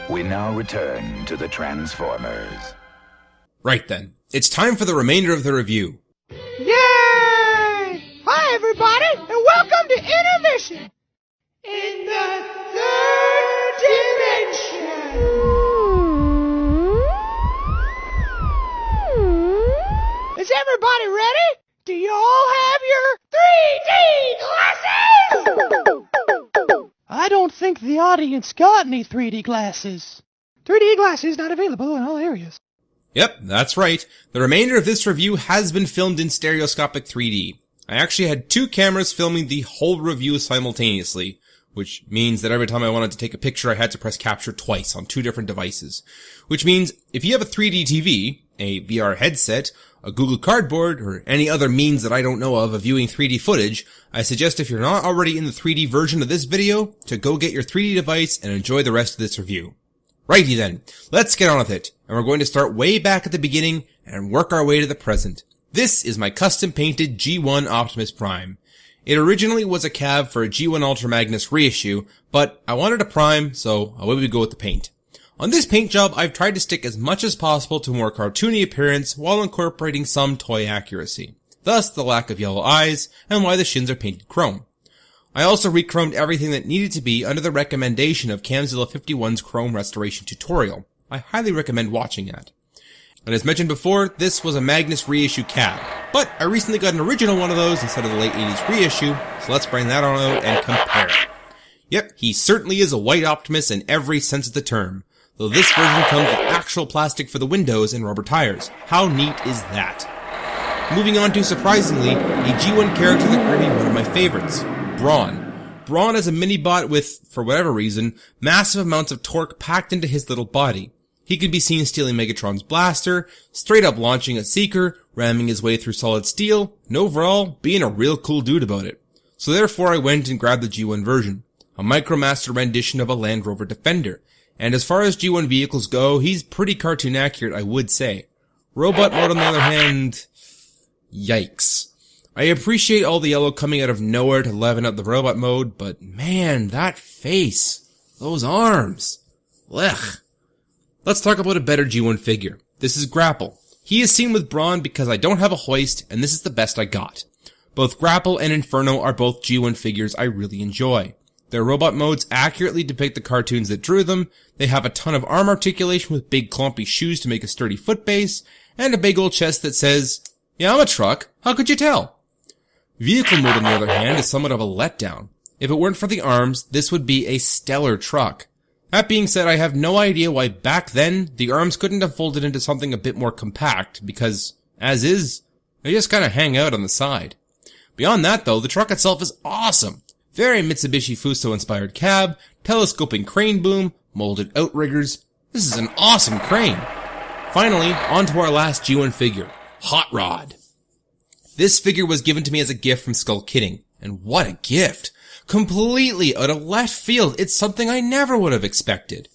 We now return to the Transformers. Right then, it's time for the remainder of the review. Yay! Hi everybody, and welcome to Intermission! In the third dimension! Is everybody ready? Do you all have your 3D glasses? I don't think the audience got any 3D glasses. 3D glasses not available in all areas. Yep, that's right. The remainder of this review has been filmed in stereoscopic 3D. I actually had 2 cameras filming the whole review simultaneously, which means that every time I wanted to take a picture I had to press capture twice on 2 different devices. Which means if you have a 3D TV, a VR headset, a Google Cardboard, or any other means that I don't know of viewing 3D footage, I suggest if you're not already in the 3D version of this video, to go get your 3D device and enjoy the rest of this review. Righty then, let's get on with it, and we're going to start way back at the beginning and work our way to the present. This is my custom painted G1 Optimus Prime. It originally was a cab for a G1 Ultra Magnus reissue, but I wanted a Prime, so away we go with the paint. On this paint job, I've tried to stick as much as possible to a more cartoony appearance while incorporating some toy accuracy. Thus, the lack of yellow eyes, and why the shins are painted chrome. I also re-chromed everything that needed to be under the recommendation of Camzilla 51's Chrome Restoration tutorial. I highly recommend watching that. And as mentioned before, this was a Magnus reissue cab, but I recently got an original one of those instead of the late 80s reissue, so let's bring that on out and compare. Yep, he certainly is a white Optimus in every sense of the term. Though this version comes with actual plastic for the windows and rubber tires. How neat is that? Moving on to, surprisingly, a G1 character that could be one of my favorites, Brawn. Brawn is a mini-bot with, for whatever reason, massive amounts of torque packed into his little body. He could be seen stealing Megatron's blaster, straight up launching a Seeker, ramming his way through solid steel, and overall, being a real cool dude about it. So therefore I went and grabbed the G1 version, a Micromaster rendition of a Land Rover Defender. And as far as G1 vehicles go, he's pretty cartoon accurate, I would say. Robot mode, on the other hand, yikes. I appreciate all the yellow coming out of nowhere to leaven up the robot mode, but man, that face, those arms, blech. Let's talk about a better G1 figure. This is Grapple. He is seen with Brawn because I don't have a hoist, and this is the best I got. Both Grapple and Inferno are both G1 figures I really enjoy. Their robot modes accurately depict the cartoons that drew them, they have a ton of arm articulation with big clumpy shoes to make a sturdy foot base, and a big old chest that says, "Yeah, I'm a truck, how could you tell?" Vehicle mode, on the other hand, is somewhat of a letdown. If it weren't for the arms, this would be a stellar truck. That being said, I have no idea why back then, the arms couldn't have folded into something a bit more compact, because, as is, they just kinda hang out on the side. Beyond that though, the truck itself is awesome. Very Mitsubishi Fuso-inspired cab, telescoping crane boom, molded outriggers. This is an awesome crane. Finally, on to our last G1 figure, Hot Rod. This figure was given to me as a gift from Skull Kidding, and what a gift! Completely out of left field, it's something I never would have expected.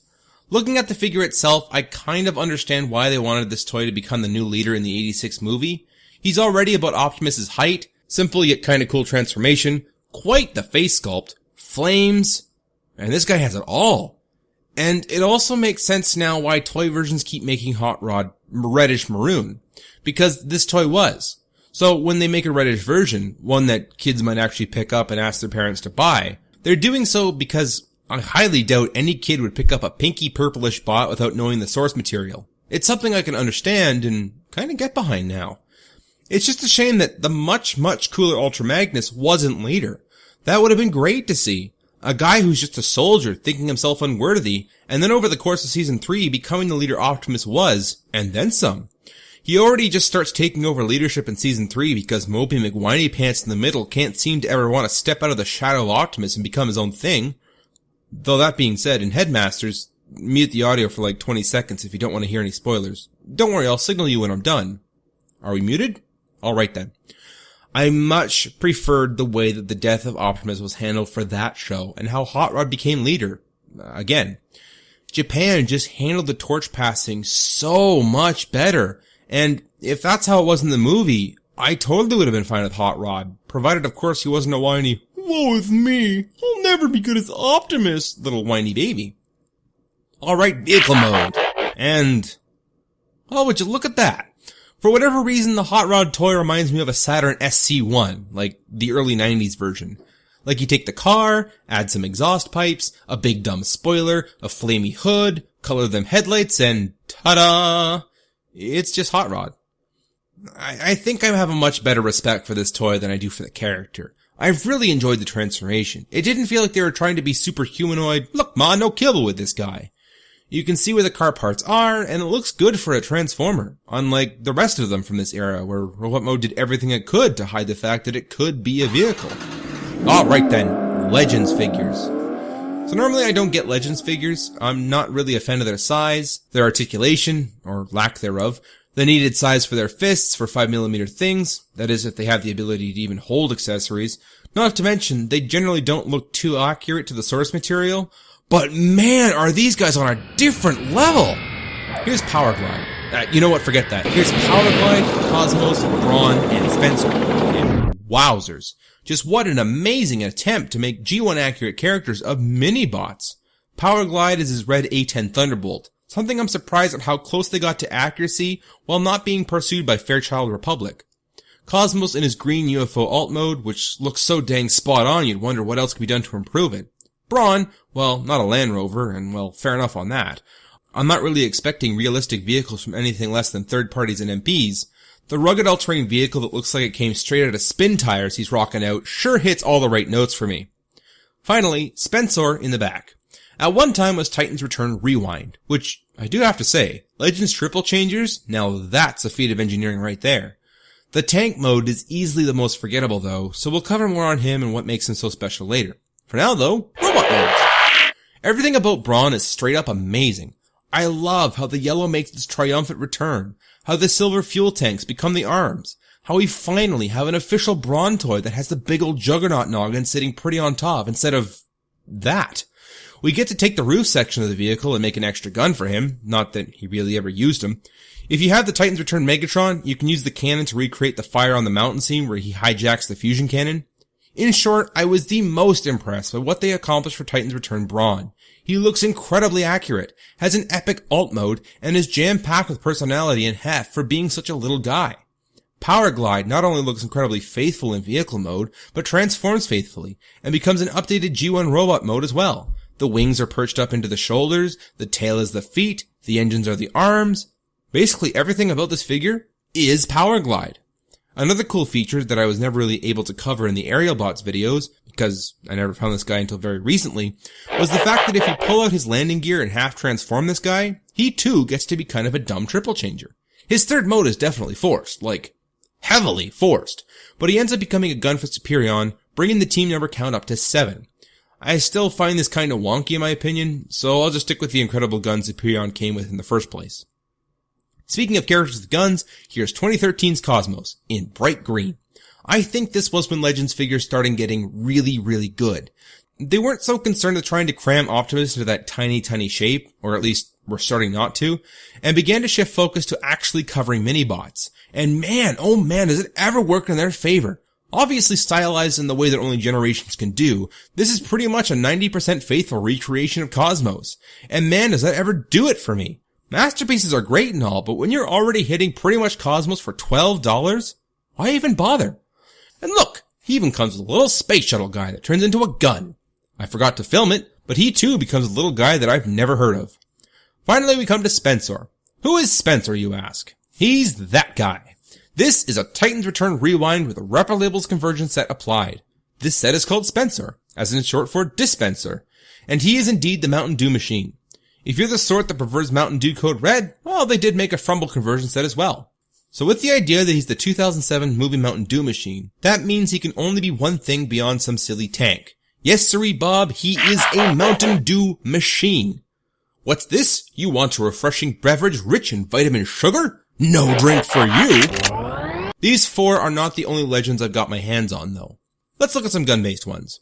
Looking at the figure itself, I kind of understand why they wanted this toy to become the new leader in the 86 movie. He's already about Optimus's height, simple yet kinda cool transformation, quite the face sculpt, flames, and this guy has it all. And it also makes sense now why toy versions keep making Hot Rod reddish maroon, because this toy was. So when they make a reddish version, one that kids might actually pick up and ask their parents to buy, they're doing so because I highly doubt any kid would pick up a pinky purplish bot without knowing the source material. It's something I can understand and kinda get behind now. It's just a shame that the much, much cooler Ultra Magnus wasn't later. That would have been great to see. A guy who's just a soldier thinking himself unworthy, and then over the course of Season 3 becoming the leader Optimus was, and then some. He already just starts taking over leadership in Season 3 because Mopey McWhiny Pants in the middle can't seem to ever want to step out of the shadow of Optimus and become his own thing. Though that being said, in Headmasters, mute the audio for like 20 seconds if you don't want to hear any spoilers. Don't worry, I'll signal you when I'm done. Are we muted? Alright then. I much preferred the way that the death of Optimus was handled for that show, and how Hot Rod became leader. Again, Japan just handled the torch passing so much better, and if that's how it was in the movie, I totally would have been fine with Hot Rod, provided of course he wasn't a whiny, "Woe is me, I'll never be good as Optimus," little whiny baby. Alright, vehicle mode. And, oh, would you look at that? For whatever reason, the Hot Rod toy reminds me of a Saturn SC1, like the early 90s version. Like you take the car, add some exhaust pipes, a big dumb spoiler, a flamey hood, color them headlights, and ta-da! It's just Hot Rod. I think I have a much better respect for this toy than I do for the character. I've really enjoyed the transformation. It didn't feel like they were trying to be super humanoid. Look, ma, no kibble with this guy. You can see where the car parts are, and it looks good for a Transformer, unlike the rest of them from this era, where Robot Mode did everything it could to hide the fact that it could be a vehicle. Alright then, Legends figures. So normally I don't get Legends figures. I'm not really a fan of their size, their articulation, or lack thereof, the needed size for their fists for 5mm things, that is if they have the ability to even hold accessories, not to mention they generally don't look too accurate to the source material, but man, are these guys on a different level! Here's Power Glide. You know what, forget that. Here's Power Glide, Cosmos, Brawn, and Spencer. And wowzers. Just what an amazing attempt to make G1 accurate characters of mini-bots. Power Glide is his red A10 Thunderbolt. Something I'm surprised at how close they got to accuracy while not being pursued by Fairchild Republic. Cosmos in his green UFO alt mode, which looks so dang spot on you'd wonder what else could be done to improve it. Brawn, well, not a Land Rover, and well, fair enough on that. I'm not really expecting realistic vehicles from anything less than third parties and MPs. The rugged all-terrain vehicle that looks like it came straight out of spin tires he's rocking out sure hits all the right notes for me. Finally, Spencer in the back. At one time was Titan's Return Rewind, which, I do have to say, Legends Triple Changers, now that's a feat of engineering right there. The tank mode is easily the most forgettable though, so we'll cover more on him and what makes him so special later. For now though, robot modes. Everything about Brawn is straight up amazing. I love how the yellow makes its triumphant return, how the silver fuel tanks become the arms, how we finally have an official Brawn toy that has the big old juggernaut noggin sitting pretty on top instead of that. We get to take the roof section of the vehicle and make an extra gun for him, not that he really ever used them. If you have the Titans Return Megatron, you can use the cannon to recreate the fire on the mountain scene where he hijacks the fusion cannon. In short, I was the most impressed by what they accomplished for Titans Return Brawn. He looks incredibly accurate, has an epic alt mode, and is jam-packed with personality and heft for being such a little guy. Power Glide not only looks incredibly faithful in vehicle mode, but transforms faithfully, and becomes an updated G1 robot mode as well. The wings are perched up into the shoulders, the tail is the feet, the engines are the arms. Basically everything about this figure is Power Glide. Another cool feature that I was never really able to cover in the Aerial Bots videos, because I never found this guy until very recently, was the fact that if you pull out his landing gear and half transform this guy, he too gets to be kind of a dumb triple changer. His third mode is definitely forced, like, heavily forced, but he ends up becoming a gun for Superion, bringing the team number count up to 7. I still find this kind of wonky in my opinion, so I'll just stick with the incredible gun Superion came with in the first place. Speaking of characters with guns, here's 2013's Cosmos, in bright green. I think this was when Legends figures started getting really, really good. They weren't so concerned with trying to cram Optimus into that tiny, tiny shape, or at least were starting not to, and began to shift focus to actually covering mini-bots. And man, oh man, does it ever work in their favor. Obviously stylized in the way that only generations can do, this is pretty much a 90% faithful recreation of Cosmos. And man, does that ever do it for me. Masterpieces are great and all, but when you're already hitting pretty much Cosmos for $12, why even bother? And look, he even comes with a little space shuttle guy that turns into a gun. I forgot to film it, but he too becomes a little guy that I've never heard of. Finally, we come to Spencer. Who is Spencer, you ask? He's that guy. This is a Titans Return Rewind with a Repro Labels conversion set applied. This set is called Spencer, as in short for Dispenser, and he is indeed the Mountain Dew machine. If you're the sort that prefers Mountain Dew Code Red, well, they did make a Frumble conversion set as well. So with the idea that he's the 2007 movie Mountain Dew machine, that means he can only be one thing beyond some silly tank. Yes, sirree, Bob, he is a Mountain Dew machine. What's this? You want a refreshing beverage rich in vitamin sugar? No drink for you. These 4 are not the only Legends I've got my hands on, though. Let's look at some gun-based ones.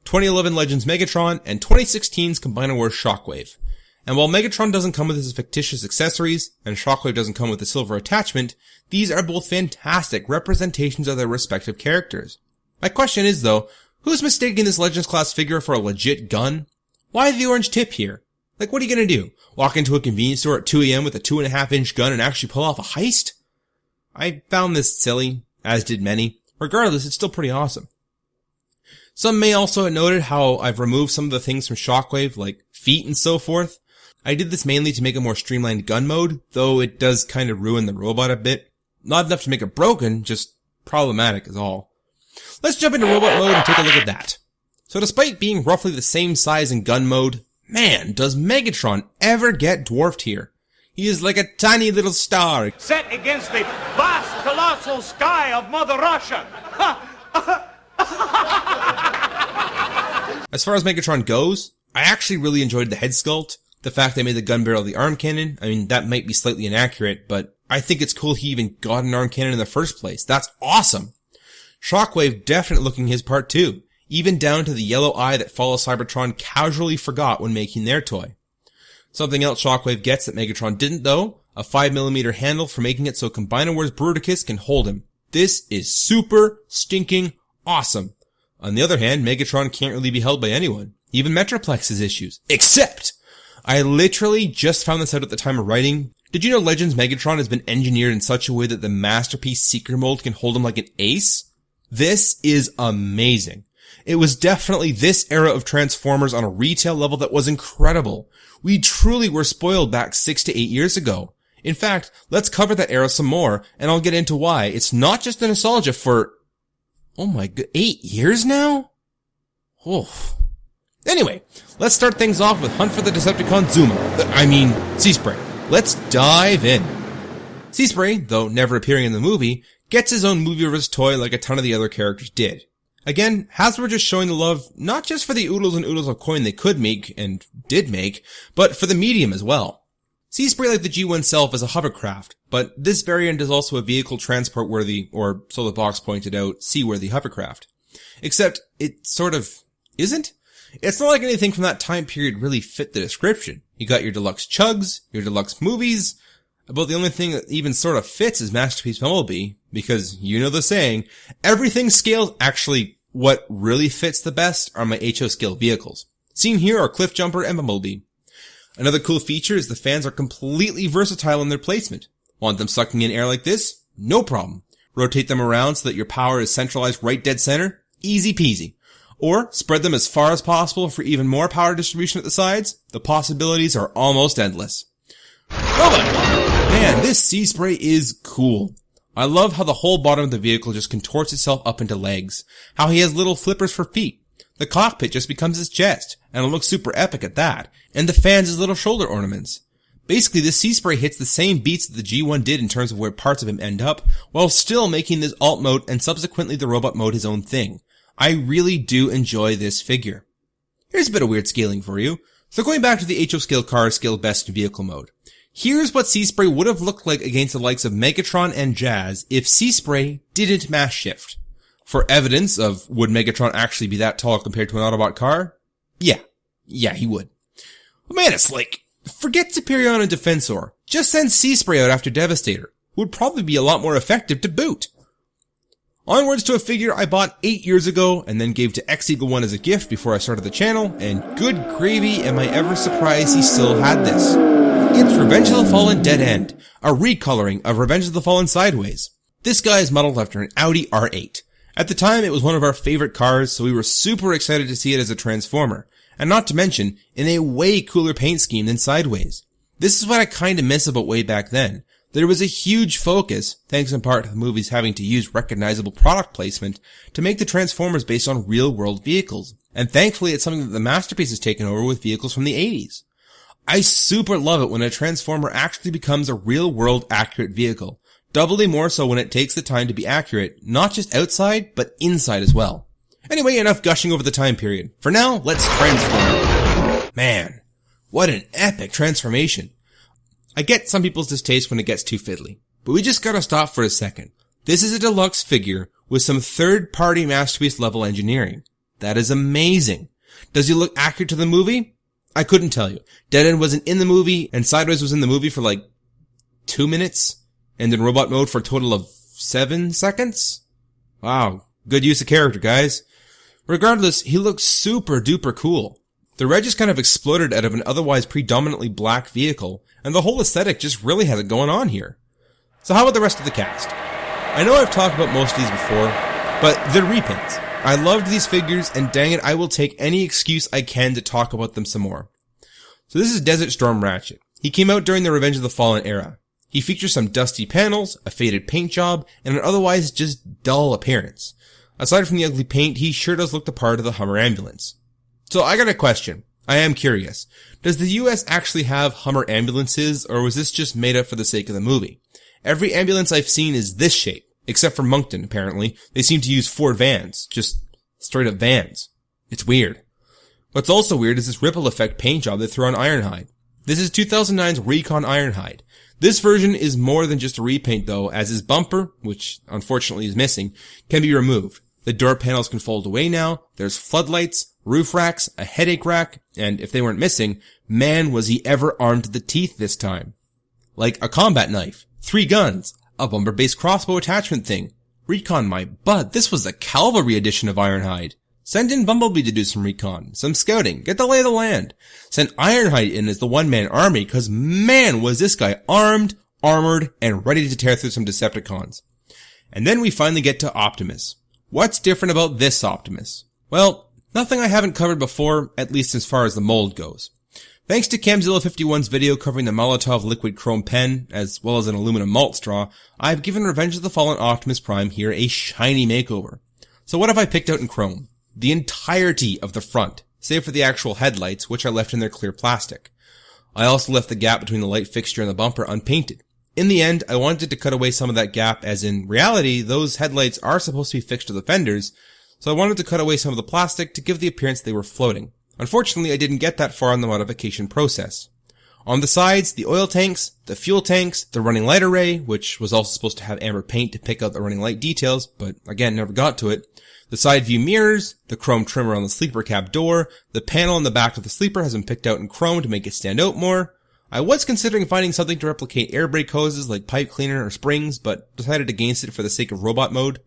2011 Legends Megatron and 2016's Combiner Wars Shockwave. And while Megatron doesn't come with his fictitious accessories, and Shockwave doesn't come with a silver attachment, these are both fantastic representations of their respective characters. My question is, though, who's mistaking this Legends class figure for a legit gun? Why the orange tip here? Like, what are you gonna do? Walk into a convenience store at 2 a.m. with a 2.5-inch gun and actually pull off a heist? I found this silly, as did many. Regardless, it's still pretty awesome. Some may also have noted how I've removed some of the things from Shockwave, like feet and so forth. I did this mainly to make a more streamlined gun mode, though it does kind of ruin the robot a bit. Not enough to make it broken, just problematic is all. Let's jump into robot mode and take a look at that. So despite being roughly the same size in gun mode, man, does Megatron ever get dwarfed here. He is like a tiny little star set against the vast, colossal sky of Mother Russia. As far as Megatron goes, I actually really enjoyed the head sculpt. The fact they made the gun barrel the arm cannon, I mean, that might be slightly inaccurate, but I think it's cool he even got an arm cannon in the first place. That's awesome. Shockwave definitely looking his part too, even down to the yellow eye that Fall of Cybertron casually forgot when making their toy. Something else Shockwave gets that Megatron didn't though, a 5mm handle for making it so Combinawar's Bruticus can hold him. This is super stinking awesome. On the other hand, Megatron can't really be held by anyone, even Metroplex has issues. Except, I literally just found this out at the time of writing. Did you know Legends Megatron has been engineered in such a way that the Masterpiece Seeker mold can hold him like an ace? This is amazing. It was definitely this era of Transformers on a retail level that was incredible. We truly were spoiled back 6 to 8 years ago. In fact, let's cover that era some more, and I'll get into why. It's not just a nostalgia for, oh my god, 8 years now? Oh. Anyway, let's start things off with Hunt for the Decepticon Seaspray. Let's dive in. Seaspray, though never appearing in the movie, gets his own movie-verse toy like a ton of the other characters did. Again, Hasbro just showing the love not just for the oodles and oodles of coin they could make, and did make, but for the medium as well. Seaspray, like the G1 self, is a hovercraft, but this variant is also a vehicle transport-worthy, or so the box pointed out, seaworthy hovercraft. Except, it sort of isn't. It's not like anything from that time period really fit the description. You got your deluxe chugs, your deluxe movies. About the only thing that even sort of fits is Masterpiece Bumblebee, because you know the saying, everything scales. Actually, what really fits the best are my HO scale vehicles. Seen here are Cliffjumper and Bumblebee. Another cool feature is the fans are completely versatile in their placement. Want them sucking in air like this? No problem. Rotate them around so that your power is centralized right dead center? Easy peasy. Or spread them as far as possible for even more power distribution at the sides? The possibilities are almost endless. Robot! Man, this Seaspray is cool. I love how the whole bottom of the vehicle just contorts itself up into legs. How he has little flippers for feet. The cockpit just becomes his chest, and it looks super epic at that. And the fans his little shoulder ornaments. Basically, this Seaspray hits the same beats that the G1 did in terms of where parts of him end up, while still making this alt mode and subsequently the robot mode his own thing. I really do enjoy this figure. Here's a bit of weird scaling for you. So going back to the HO scale car scaled best in vehicle mode. Here's what Seaspray would have looked like against the likes of Megatron and Jazz if Seaspray didn't mass shift. For evidence of would Megatron actually be that tall compared to an Autobot car? Yeah, he would. But man, it's like, forget Superion and Defensor. Just send Seaspray out after Devastator. Would probably be a lot more effective to boot. Onwards to a figure I bought 8 years ago and then gave to X-Eagle 1 as a gift before I started the channel, and good gravy am I ever surprised he still had this. It's Revenge of the Fallen Dead End, a recoloring of Revenge of the Fallen Sideways. This guy is modeled after an Audi R8. At the time, it was one of our favorite cars, so we were super excited to see it as a Transformer, and not to mention, in a way cooler paint scheme than Sideways. This is what I kinda miss about way back then. There was a huge focus, thanks in part to the movies having to use recognizable product placement, to make the Transformers based on real-world vehicles. And thankfully it's something that the Masterpiece has taken over with vehicles from the 80s. I super love it when a Transformer actually becomes a real-world accurate vehicle. Doubly more so when it takes the time to be accurate, not just outside, but inside as well. Anyway, enough gushing over the time period. For now, let's transform. Man, what an epic transformation. I get some people's distaste when it gets too fiddly, but we just gotta stop for a second. This is a deluxe figure with some third-party Masterpiece level engineering. That is amazing. Does he look accurate to the movie? I couldn't tell you. Dead End wasn't in the movie, and Sideways was in the movie for like 2 minutes, and in robot mode for a total of 7 seconds? Wow, good use of character, guys. Regardless, he looks super duper cool. The red just kind of exploded out of an otherwise predominantly black vehicle, and the whole aesthetic just really has it going on here. So how about the rest of the cast? I know I've talked about most of these before, but they're reprints. I loved these figures, and dang it, I will take any excuse I can to talk about them some more. So this is Desert Storm Ratchet. He came out during the Revenge of the Fallen era. He features some dusty panels, a faded paint job, and an otherwise just dull appearance. Aside from the ugly paint, he sure does look the part of the Hummer ambulance. So I got a question. I am curious. Does the US actually have Hummer ambulances, or was this just made up for the sake of the movie? Every ambulance I've seen is this shape. Except for Moncton, apparently. They seem to use Ford vans. Just straight up vans. It's weird. What's also weird is this ripple effect paint job they threw on Ironhide. This is 2009's Recon Ironhide. This version is more than just a repaint though, as his bumper, which unfortunately is missing, can be removed. The door panels can fold away now, there's floodlights, roof racks, a headache rack, and if they weren't missing, man was he ever armed to the teeth this time. Like a combat knife, 3 guns, a bumper-based crossbow attachment thing. Recon my butt, this was the cavalry edition of Ironhide. Send in Bumblebee to do some recon, some scouting, get the lay of the land. Send Ironhide in as the one-man army, cause man was this guy armed, armored, and ready to tear through some Decepticons. And then we finally get to Optimus. What's different about this Optimus? Well, nothing I haven't covered before, at least as far as the mold goes. Thanks to Camzilla51's video covering the Molotov liquid chrome pen, as well as an aluminum malt straw, I've given Revenge of the Fallen Optimus Prime here a shiny makeover. So what have I picked out in chrome? The entirety of the front, save for the actual headlights, which I left in their clear plastic. I also left the gap between the light fixture and the bumper unpainted. In the end, I wanted to cut away some of that gap, as in reality, those headlights are supposed to be fixed to the fenders, so I wanted to cut away some of the plastic to give the appearance they were floating. Unfortunately, I didn't get that far in the modification process. On the sides, the oil tanks, the fuel tanks, the running light array, which was also supposed to have amber paint to pick out the running light details, but again, never got to it, the side view mirrors, the chrome trimmer on the sleeper cab door, the panel on the back of the sleeper has been picked out in chrome to make it stand out more. I was considering finding something to replicate air brake hoses like pipe cleaner or springs, but decided against it for the sake of robot mode.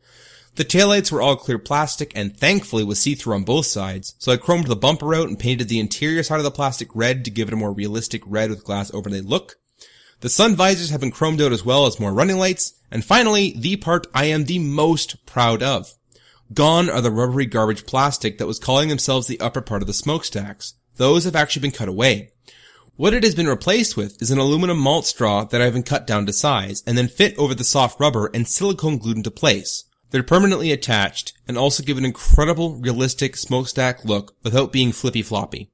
The taillights were all clear plastic and thankfully was see-through on both sides, so I chromed the bumper out and painted the interior side of the plastic red to give it a more realistic red with glass overlay look. The sun visors have been chromed out as well as more running lights, and finally, the part I am the most proud of. Gone are the rubbery garbage plastic that was calling themselves the upper part of the smokestacks. Those have actually been cut away. What it has been replaced with is an aluminum malt straw that I've been cut down to size and then fit over the soft rubber and silicone glued into place. They're permanently attached and also give an incredible realistic smokestack look without being flippy floppy.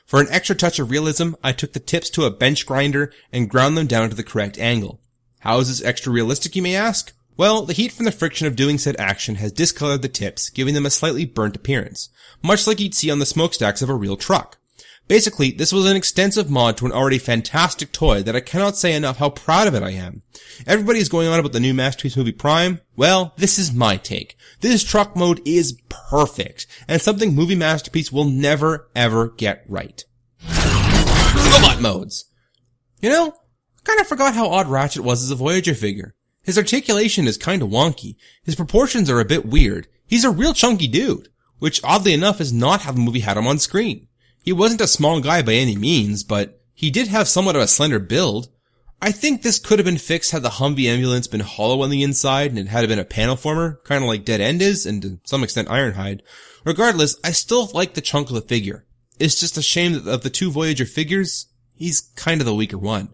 For an extra touch of realism, I took the tips to a bench grinder and ground them down to the correct angle. How is this extra realistic, you may ask? Well, the heat from the friction of doing said action has discolored the tips, giving them a slightly burnt appearance, much like you'd see on the smokestacks of a real truck. Basically, this was an extensive mod to an already fantastic toy that I cannot say enough how proud of it I am. Everybody is going on about the new Masterpiece movie Prime. Well, this is my take. This truck mode is perfect, and something Movie Masterpiece will never ever get right. Robot modes. You know, I kinda forgot how odd Ratchet was as a Voyager figure. His articulation is kinda wonky. His proportions are a bit weird. He's a real chunky dude, which oddly enough is not how the movie had him on screen. He wasn't a small guy by any means, but he did have somewhat of a slender build. I think this could have been fixed had the Humvee ambulance been hollow on the inside and it had been a panel former, kinda like Dead End is, and to some extent Ironhide. Regardless, I still like the chunk of the figure. It's just a shame that of the two Voyager figures, he's kinda the weaker one.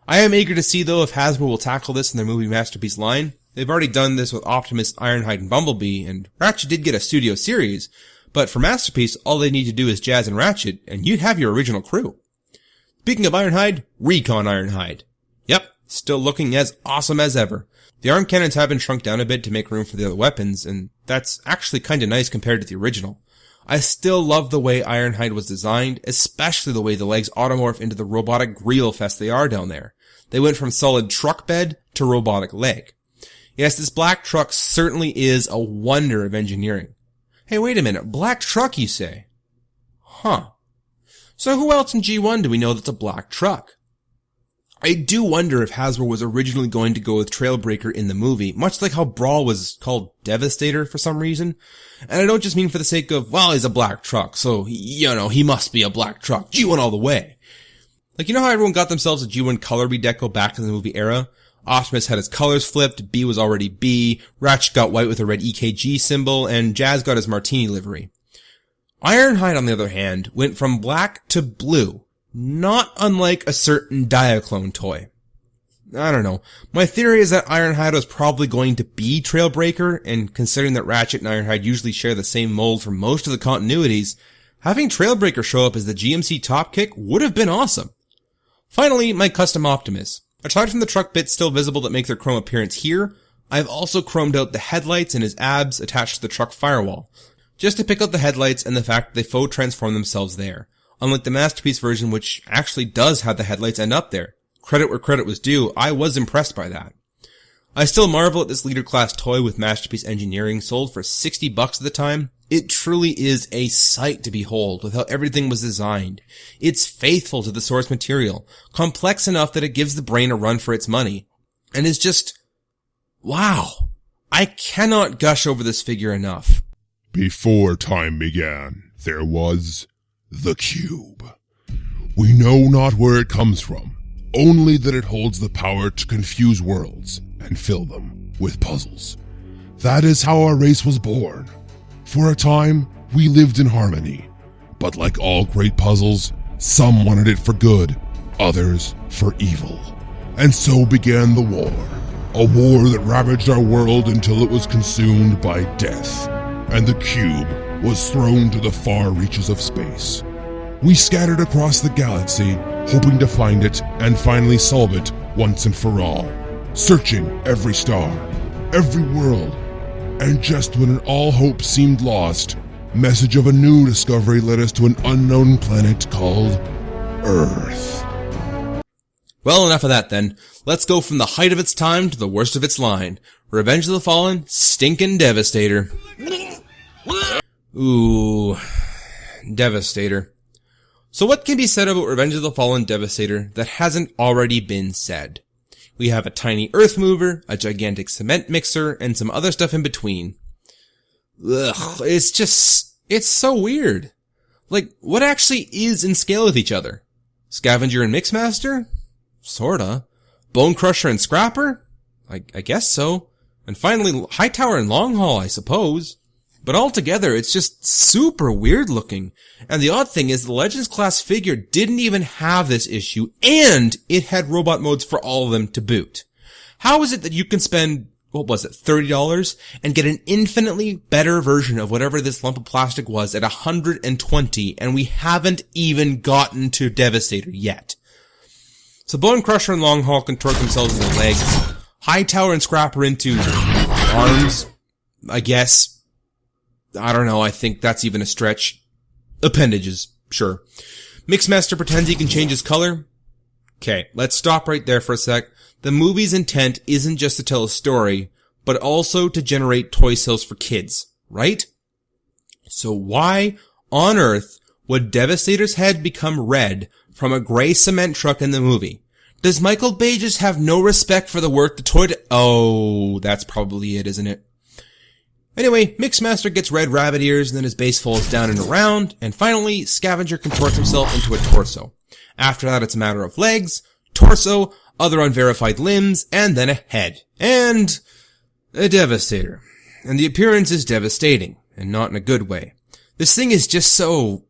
I am eager to see though if Hasbro will tackle this in their Movie Masterpiece line. They've already done this with Optimus, Ironhide, and Bumblebee, and Ratchet did get a studio series, but for Masterpiece, all they need to do is Jazz and Ratchet, and you'd have your original crew. Speaking of Ironhide, Recon Ironhide. Yep, still looking as awesome as ever. The arm cannons have been shrunk down a bit to make room for the other weapons, and that's actually kinda nice compared to the original. I still love the way Ironhide was designed, especially the way the legs automorph into the robotic greel fest they are down there. They went from solid truck bed to robotic leg. Yes, this black truck certainly is a wonder of engineering. Hey, wait a minute, black truck you say? Huh. So who else in G1 do we know that's a black truck? I do wonder if Hasbro was originally going to go with Trailbreaker in the movie, much like how Brawl was called Devastator for some reason. And I don't just mean for the sake of, well, he's a black truck, so, he must be a black truck. G1 all the way. Like, you know how everyone got themselves a G1 color redeco back in the movie era? Optimus had his colors flipped, B was already B, Ratchet got white with a red EKG symbol, and Jazz got his Martini livery. Ironhide, on the other hand, went from black to blue, not unlike a certain Diaclone toy. I don't know. My theory is that Ironhide was probably going to be Trailbreaker, and considering that Ratchet and Ironhide usually share the same mold for most of the continuities, having Trailbreaker show up as the GMC top kick would have been awesome. Finally, my custom Optimus. Aside from the truck bits still visible that make their chrome appearance here, I've also chromed out the headlights and his abs attached to the truck firewall, just to pick out the headlights and the fact that they faux transform themselves there, unlike the Masterpiece version which actually does have the headlights end up there. Credit where credit was due, I was impressed by that. I still marvel at this leader class toy with Masterpiece engineering sold for $60 at the time. It truly is a sight to behold with how everything was designed. It's faithful to the source material, complex enough that it gives the brain a run for its money, and is just, wow. I cannot gush over this figure enough. Before time began, there was the cube. We know not where it comes from, only that it holds the power to confuse worlds and fill them with puzzles. That is how our race was born. For a time, we lived in harmony, but like all great puzzles, some wanted it for good, others for evil. And so began the war, a war that ravaged our world until it was consumed by death, and the cube was thrown to the far reaches of space. We scattered across the galaxy, hoping to find it and finally solve it once and for all, searching every star, every world. And just when all hope seemed lost, message of a new discovery led us to an unknown planet called Earth. Well, enough of that then. Let's go from the height of its time to the worst of its line. Revenge of the Fallen, Stinkin' Devastator. Ooh, Devastator. So what can be said about Revenge of the Fallen Devastator that hasn't already been said? We have a tiny earth mover, a gigantic cement mixer, and some other stuff in between. Ugh, it's so weird. Like, what actually is in scale with each other? Scavenger and Mixmaster? Sorta. Bone Crusher and Scrapper? I guess so. And finally, Hightower and Longhaul, I suppose. But altogether, it's just super weird looking. And the odd thing is the Legends class figure didn't even have this issue, and it had robot modes for all of them to boot. How is it that you can spend, $30 and get an infinitely better version of whatever this lump of plastic was at $120, and we haven't even gotten to Devastator yet? So Bone Crusher and Longhaul contort themselves into legs. Hightower and Scrapper into arms, I guess. I don't know, I think that's even a stretch. Appendages, sure. Mixmaster pretends he can change his color. Okay, let's stop right there for a sec. The movie's intent isn't just to tell a story, but also to generate toy sales for kids, right? So why on earth would Devastator's head become red from a gray cement truck in the movie? Does Michael Bay just have no respect for the work the toy Oh, that's probably it, isn't it? Anyway, Mixmaster gets red rabbit ears, and then his base falls down and around, and finally, Scavenger contorts himself into a torso. After that, it's a matter of legs, torso, other unverified limbs, and then a head. And a Devastator. And the appearance is devastating, and not in a good way. This thing is just so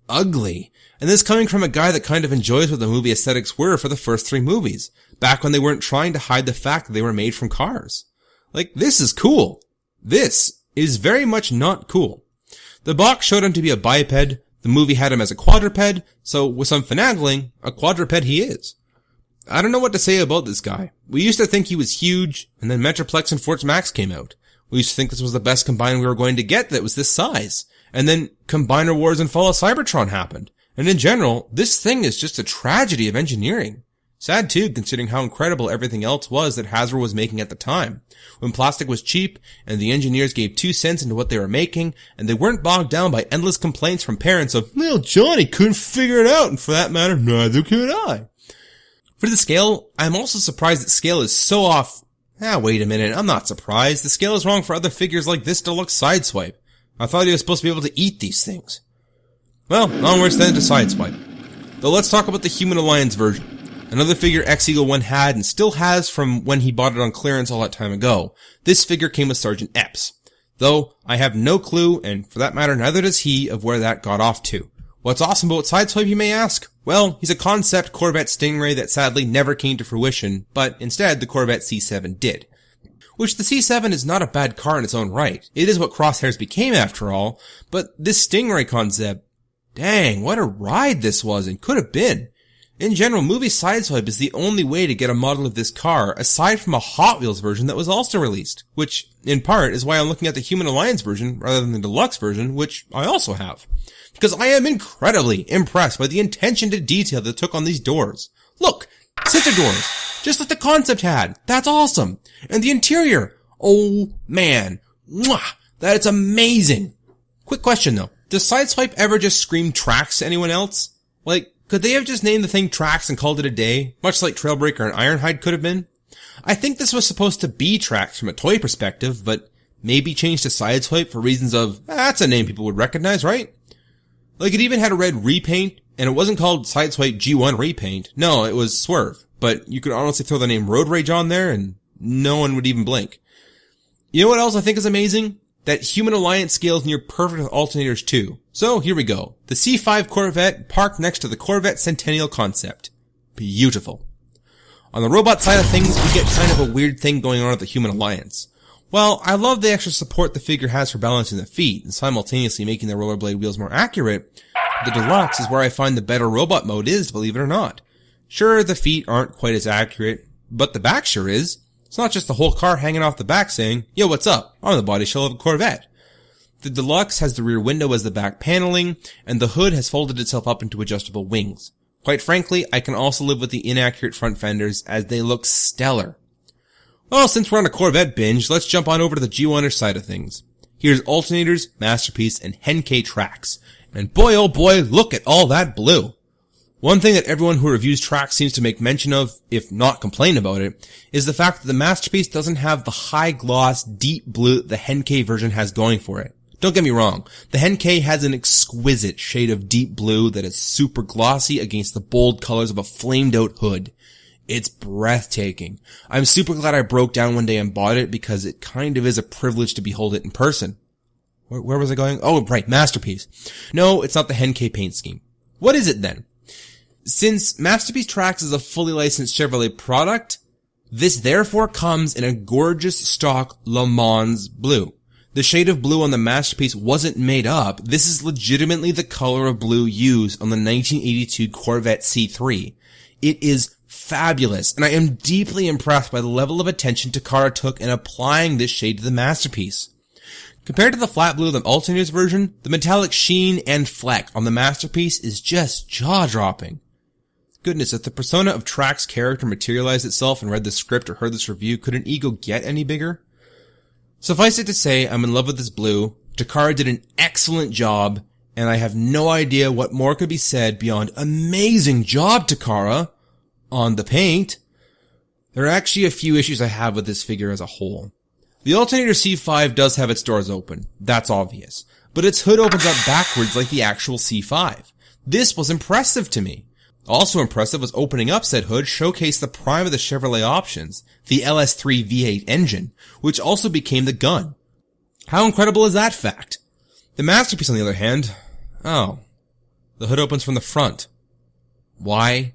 ugly. And this coming from a guy that kind of enjoys what the movie aesthetics were for the first 3 movies, back when they weren't trying to hide the fact that they were made from cars. Like, this is cool. This is very much not cool. The box showed him to be a biped, the movie had him as a quadruped, so with some finagling, a quadruped he is. I don't know what to say about this guy. We used to think he was huge, and then Metroplex and Force Max came out. We used to think this was the best Combiner we were going to get that was this size. And then Combiner Wars and Fall of Cybertron happened. And in general, this thing is just a tragedy of engineering. Sad too, considering how incredible everything else was that Hasbro was making at the time. When plastic was cheap, and the engineers gave 2 cents into what they were making, and they weren't bogged down by endless complaints from parents of, well, Johnny couldn't figure it out, and for that matter, neither could I. For the scale, I'm also surprised that scale is so off. Wait a minute, I'm not surprised. The scale is wrong for other figures like this deluxe Sideswipe. I thought he was supposed to be able to eat these things. Well, onwards then to Sideswipe. Though let's talk about the Human Alliance version. Another figure X-Eagle-1 had and still has from when he bought it on clearance all that time ago. This figure came with Sergeant Epps. Though, I have no clue, and for that matter neither does he, of where that got off to. What's awesome about Sideswipe, you may ask? Well, he's a concept Corvette Stingray that sadly never came to fruition, but instead the Corvette C7 did. Which the C7 is not a bad car in its own right. It is what Crosshairs became after all, but this Stingray concept, dang, what a ride this was and could have been. In general, movie Sideswipe is the only way to get a model of this car, aside from a Hot Wheels version that was also released, which, in part, is why I'm looking at the Human Alliance version rather than the deluxe version, which I also have. Because I am incredibly impressed by the attention to detail that took on these doors. Look! Scissor doors! Just like the concept had! That's awesome! And the interior! Oh, man! Mwah! That is amazing! Quick question though. Does Sideswipe ever just scream tracks to anyone else? Like, could they have just named the thing Tracks and called it a day? Much like Trailbreaker and Ironhide could have been? I think this was supposed to be Tracks from a toy perspective, but maybe changed to Sideswipe for reasons of, that's a name people would recognize, right? Like it even had a red repaint, and it wasn't called Sideswipe G1 repaint. No, it was Swerve. But you could honestly throw the name Road Rage on there and no one would even blink. You know what else I think is amazing? That Human Alliance scales near perfect with alternators too. So here we go. The C5 Corvette parked next to the Corvette Centennial concept. Beautiful. On the robot side of things, we get kind of a weird thing going on at the Human Alliance. Well, I love the extra support the figure has for balancing the feet and simultaneously making the rollerblade wheels more accurate. The deluxe is where I find the better robot mode is, believe it or not. Sure, the feet aren't quite as accurate, but the back sure is. It's not just the whole car hanging off the back saying, yo, what's up? I'm the body shell of a Corvette. The deluxe has the rear window as the back paneling, and the hood has folded itself up into adjustable wings. Quite frankly, I can also live with the inaccurate front fenders as they look stellar. Well, since we're on a Corvette binge, let's jump on over to the G1er side of things. Here's alternators, masterpiece, and Henkei tracks. And boy oh boy, look at all that blue. One thing that everyone who reviews tracks seems to make mention of, if not complain about it, is the fact that the masterpiece doesn't have the high gloss, deep blue that the Henkei version has going for it. Don't get me wrong, the Henkei has an exquisite shade of deep blue that is super glossy against the bold colors of a flamed out hood. It's breathtaking. I'm super glad I broke down one day and bought it because it kind of is a privilege to behold it in person. Where was I going? Oh, right, masterpiece. No, it's not the Henkei paint scheme. What is it then? Since Masterpiece Tracks is a fully licensed Chevrolet product, this therefore comes in a gorgeous stock Le Mans blue. The shade of blue on the Masterpiece wasn't made up. This is legitimately the color of blue used on the 1982 Corvette C3. It is fabulous, and I am deeply impressed by the level of attention Takara took in applying this shade to the Masterpiece. Compared to the flat blue of the alternators version, the metallic sheen and fleck on the Masterpiece is just jaw-dropping. Goodness, if the persona of Track's character materialized itself and read the script or heard this review, could an ego get any bigger? Suffice it to say, I'm in love with this blue. Takara did an excellent job, and I have no idea what more could be said beyond amazing job, Takara, on the paint. There are actually a few issues I have with this figure as a whole. The Alternator C5 does have its doors open. That's obvious. But its hood opens up backwards like the actual C5. This was impressive to me. Also impressive was opening up said hood showcased the prime of the Chevrolet options, the LS3 V8 engine, which also became the gun. How incredible is that fact? The Masterpiece, on the other hand, the hood opens from the front. Why?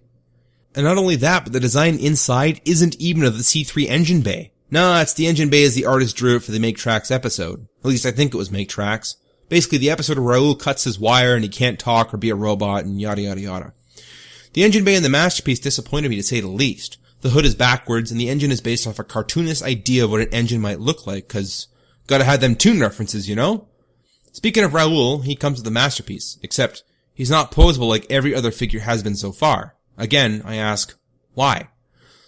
And not only that, but the design inside isn't even of the C3 engine bay. No, it's the engine bay as the artist drew it for the Make Tracks episode. At least I think it was Make Tracks. Basically the episode where Raoul cuts his wire and he can't talk or be a robot and yada yada yada. The engine bay in the Masterpiece disappointed me to say the least. The hood is backwards and the engine is based off a cartoonist idea of what an engine might look like, cause gotta have them Toon references, you know? Speaking of Raoul, he comes with the Masterpiece, except he's not posable like every other figure has been so far. Again, I ask, why?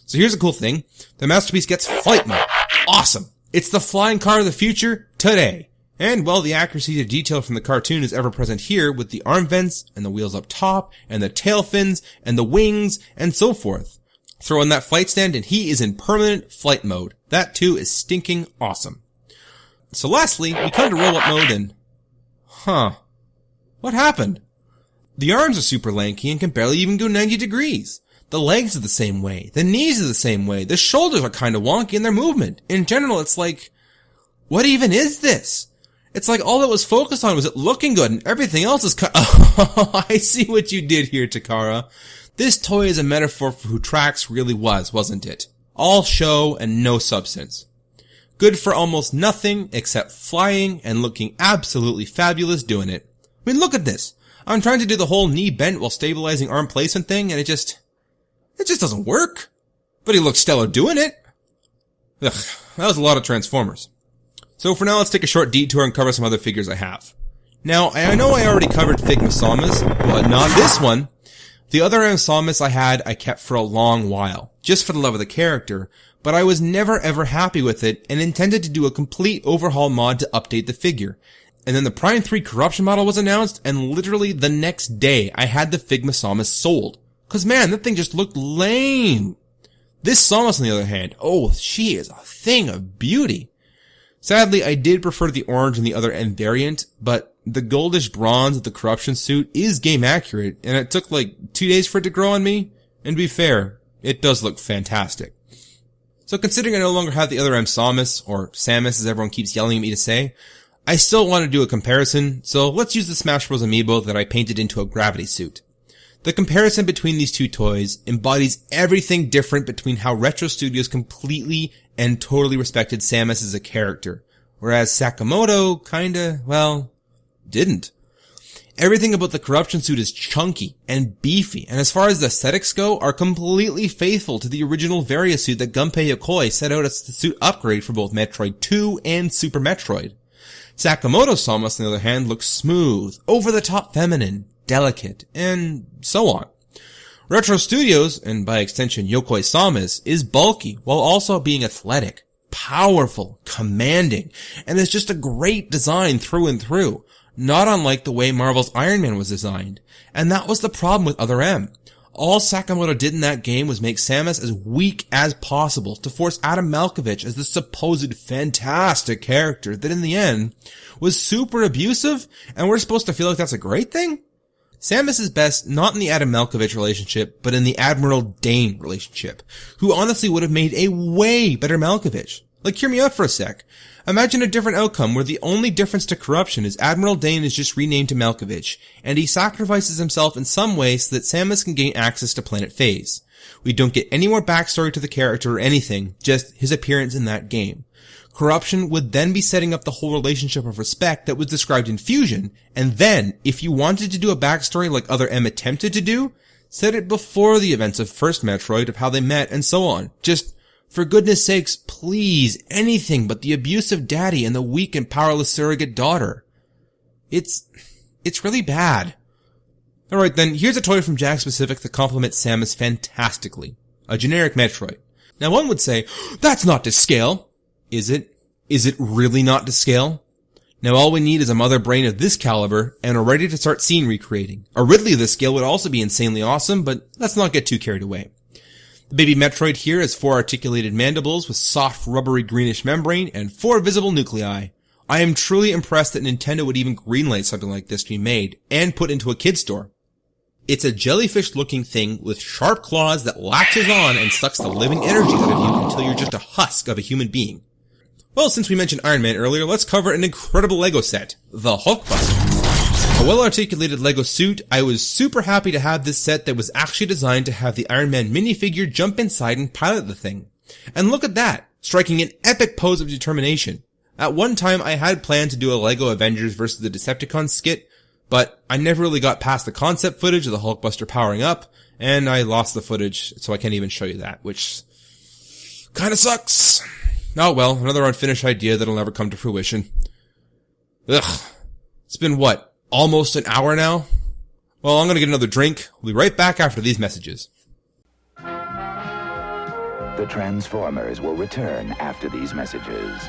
So here's a cool thing. The Masterpiece gets flight mode. Awesome. It's the flying car of the future today. And, well, the accuracy to detail from the cartoon is ever present here with the arm vents and the wheels up top and the tail fins and the wings and so forth. Throw in that flight stand and he is in permanent flight mode. That too is stinking awesome. So lastly, we come to roll-up mode and... What happened? The arms are super lanky and can barely even go 90 degrees. The legs are the same way. The knees are the same way. The shoulders are kind of wonky in their movement. In general, it's like... What even is this? It's like all that was focused on was it looking good and everything else is Oh, I see what you did here, Takara. This toy is a metaphor for who Trax really was, wasn't it? All show and no substance. Good for almost nothing except flying and looking absolutely fabulous doing it. I mean, look at this. I'm trying to do the whole knee bent while stabilizing arm placement thing and it just doesn't work. But he looks stellar doing it. Ugh, that was a lot of Transformers. So for now, let's take a short detour and cover some other figures I have. Now, I know I already covered Figma Samus, but not this one. The other Samus I had, I kept for a long while, just for the love of the character, but I was never ever happy with it and intended to do a complete overhaul mod to update the figure. And then the Prime 3 Corruption model was announced, and literally the next day I had the Figma Samus sold. Cause man, that thing just looked lame. This Samus on the other hand, oh, she is a thing of beauty. Sadly, I did prefer the orange and the other M variant, but the goldish bronze of the Corruption suit is game accurate, and it took like 2 days for it to grow on me, and to be fair, it does look fantastic. So considering I no longer have the other M Samus, or Samus as everyone keeps yelling at me to say, I still want to do a comparison, so let's use the Smash Bros. Amiibo that I painted into a gravity suit. The comparison between these two toys embodies everything different between how Retro Studios completely and totally respected Samus as a character, whereas Sakamoto kinda, well, didn't. Everything about the Corruption suit is chunky and beefy, and as far as the aesthetics go, are completely faithful to the original Varia suit that Gunpei Yokoi set out as the suit upgrade for both Metroid 2 and Super Metroid. Sakamoto's Samus, on the other hand, looks smooth, over-the-top feminine, delicate, and so on. Retro Studios, and by extension Yokoi Samus, is bulky while also being athletic, powerful, commanding, and is just a great design through and through, not unlike the way Marvel's Iron Man was designed. And that was the problem with Other M. All Sakamoto did in that game was make Samus as weak as possible to force Adam Malkovich as the supposed fantastic character that in the end was super abusive, and we're supposed to feel like that's a great thing? Samus is best not in the Adam Malkovich relationship, but in the Admiral Dane relationship, who honestly would have made a way better Malkovich. Like, hear me out for a sec. Imagine a different outcome where the only difference to Corruption is Admiral Dane is just renamed to Malkovich, and he sacrifices himself in some way so that Samus can gain access to Planet Phase. We don't get any more backstory to the character or anything, just his appearance in that game. Corruption would then be setting up the whole relationship of respect that was described in Fusion, and then, if you wanted to do a backstory like Other M attempted to do, set it before the events of First Metroid, of how they met, and so on. Just, for goodness sakes, please, anything but the abusive daddy and the weak and powerless surrogate daughter. It's really bad. Alright then, here's a toy from Jack Specific that complements Samus fantastically. A generic Metroid. Now one would say, that's not to scale. Is it? Is it really not to scale? Now all we need is a mother brain of this caliber, and are ready to start scene recreating. A Ridley of this scale would also be insanely awesome, but let's not get too carried away. The baby Metroid here has 4 articulated mandibles with soft rubbery greenish membrane and 4 visible nuclei. I am truly impressed that Nintendo would even greenlight something like this to be made, and put into a kid's store. It's a jellyfish-looking thing with sharp claws that latches on and sucks the living energy out of you until you're just a husk of a human being. Well, since we mentioned Iron Man earlier, let's cover an incredible Lego set, the Hulkbuster. A well-articulated Lego suit, I was super happy to have this set that was actually designed to have the Iron Man minifigure jump inside and pilot the thing. And look at that, striking an epic pose of determination. At one time, I had planned to do a Lego Avengers vs. the Decepticons skit, but I never really got past the concept footage of the Hulkbuster powering up, and I lost the footage, so I can't even show you that, which kinda sucks. Oh well, another unfinished idea that'll never come to fruition. Ugh. It's been what, almost an hour now? Well, I'm gonna get another drink. We'll be right back after these messages. The Transformers will return after these messages.